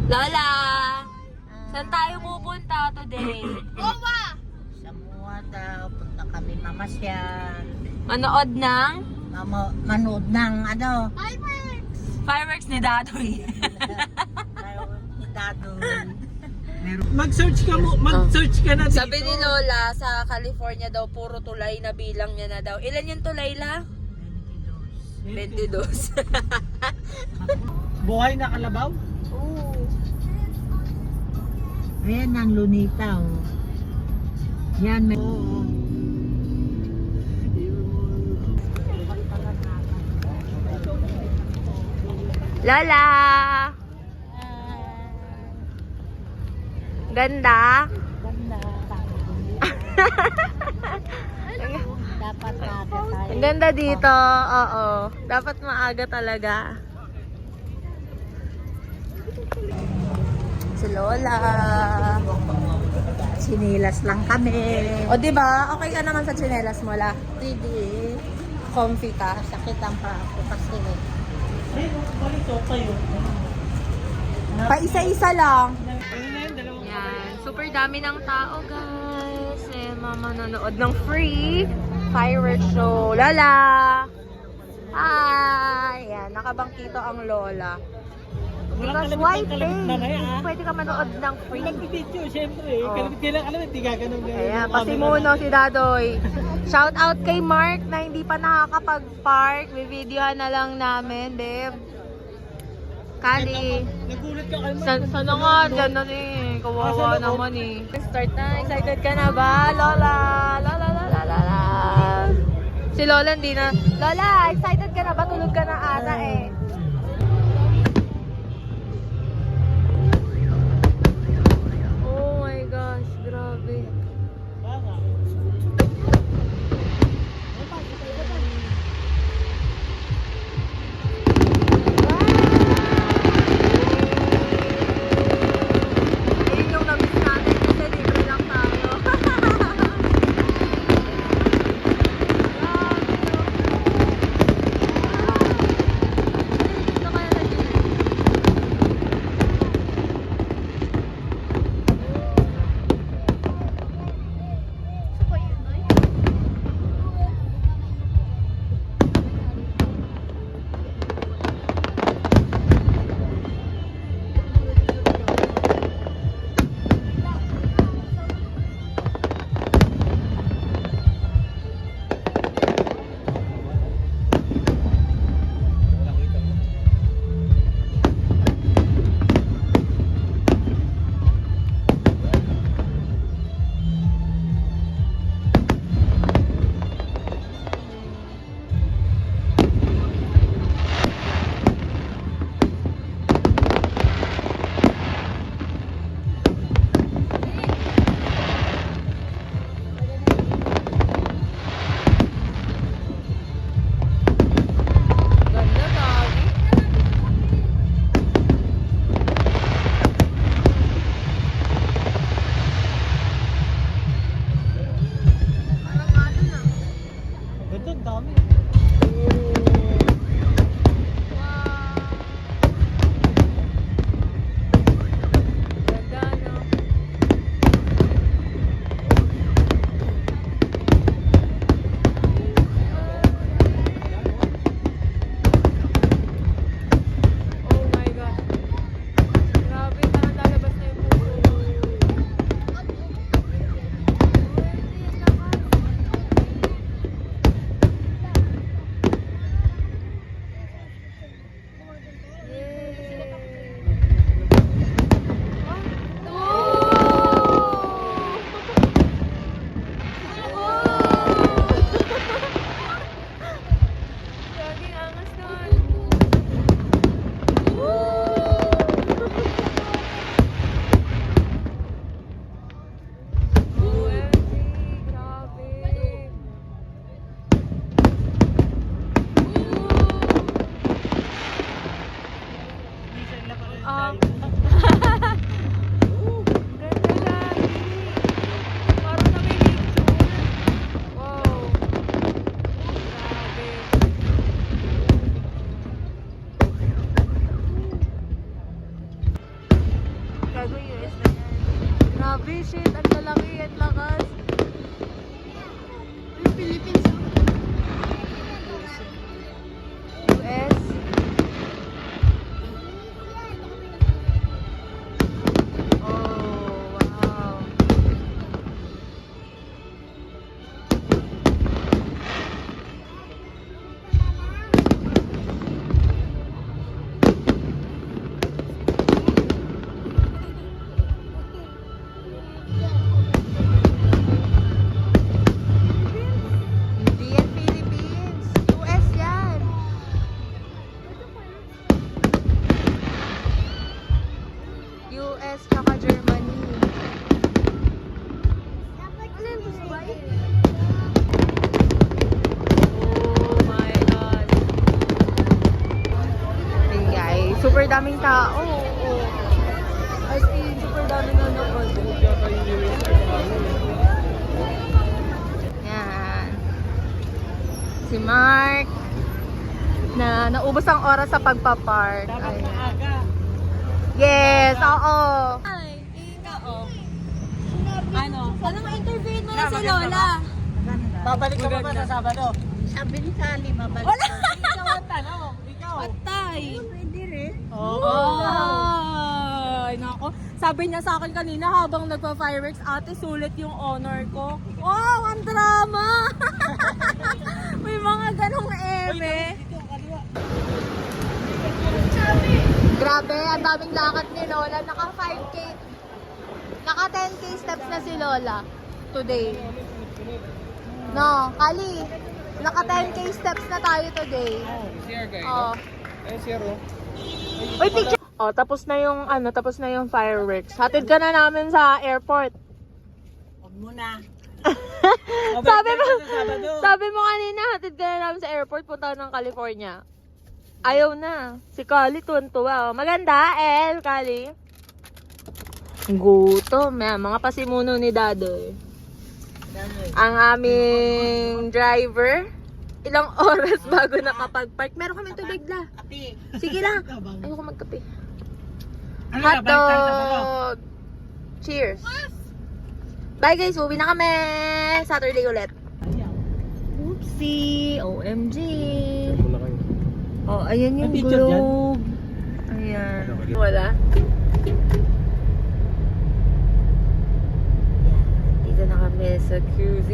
Lola! Saan tayo pupunta today? Goa! Sa Mua daw, punta kami mamasyal. Manood ng Manood ng ano? fireworks ni Dadoy. Ni Dadoy. Mag-search ka na dito. Sabi ni Lola, sa California daw, puro tulay na bilang niya na daw. Ilan yung tulay la? 22. Buhay na kalabaw? Oo. Ayan ang lunita, oh. Yan, may... Lola! Ganda? Ganda. Dapat maaga tayo. Ang ganda dito, oo. Dapat maaga talaga. Si Lola. Sinilas lang kami. O diba, okay ka naman sa tsinelas mo la? Sige. Comfy ka. Sakit ang paa ko kasi. Balito kayo. Pa isa-isa lang. Ano na yun? Dalawang Yan, super dami ng tao guys. Eh, mama nanood ng free fireworks show. Lola! Hi! Yan, nakabangkito ang Lola. Because why pay? Pwede ka manood ng free. Nag-video, syempre. Oh. Kalabit, di gaganon. Ayan, pasimuno si Dadoy. Shout out kay Mark na hindi pa nakakapag-park. Bibidyohan na lang namin, babe. Kali. Nagulat ka kayo. Sana nga, dyan na eh. Kawawa naman eh. Start na. Excited ka na ba, Lola? Lola, Lola, Lola. Si Lola hindi na. Lola, excited ka na ba? Tulog ka na ata eh. Oh my gosh, grabe. Ayun yung na-miss natin kasi libre lang tayo. Ito kaya na dito. Ganda, Gabi. Parang ano na. Ito, ang dami. Wow. Ganda, no? Oh my God. Grabe, parang lalabas na yung puso. Gaging angas nun. OMG, grabe. Um, Ganda, Gabi. Parang na may picture. Wow. Grabe. Gago US na yan. Grabe, shit. Ang lalaki. Ang lakas. Philippines. US. Oh, wow. Hindi yan Philippines. US yan. US tsaka Germany. Ano yung Dubai? Oh my God. Hey guys, super daming tao. Oh. As in, super daming nanonood. Yan. Si Mark na naubos ang oras sa pagpapark. Dapat Ayan. maaga. Yes, oo. Ay, ika oh. Ano? Anong interviewin mo na si Lola? Babalik ka pa ba sa Sabado? Sabi ni Sally, mabalik. Wala! Ikaw ang tanong. Ikaw. Patay! Pwede rin. Oo. Ay, nako. Sabi niya sa akin kanina habang nagpa-fireworks, ate, sulit yung honor ko. Wow, ang drama! May mga ganong eme. Dito, kaliwa. Grabe, ang daming lakad ni Lola. Naka 5K. Naka 10K steps na si Lola today. No, Kali. Naka 10K steps na tayo today. Share guys. Oh. Eh, zero. Uy, picture. Oh, tapos na yung fireworks. Hatid ka na namin sa airport. Huwag mo na. Sabi mo kanina, hatid ka na namin sa airport, punta ng California. Ayaw na. Si Kali, tuwan-tuwa. Oh. Maganda, El, Kali. Gutom. Yan, mga pasimuno ni Dadoy. Ang aming driver, ilang oras bago nakapag-park. Meron kami tubig la. Ati, Sige lang. Ayoko magkape. Ano na, balik tayo sa Sabado? Hotdog! Cheers! Bye guys, uwi na kami! Saturday ulit. Oopsie! OMG! Oh, ayan yung May picture dyan? globe. Ayan. Wala. Dito na kami sa QZ.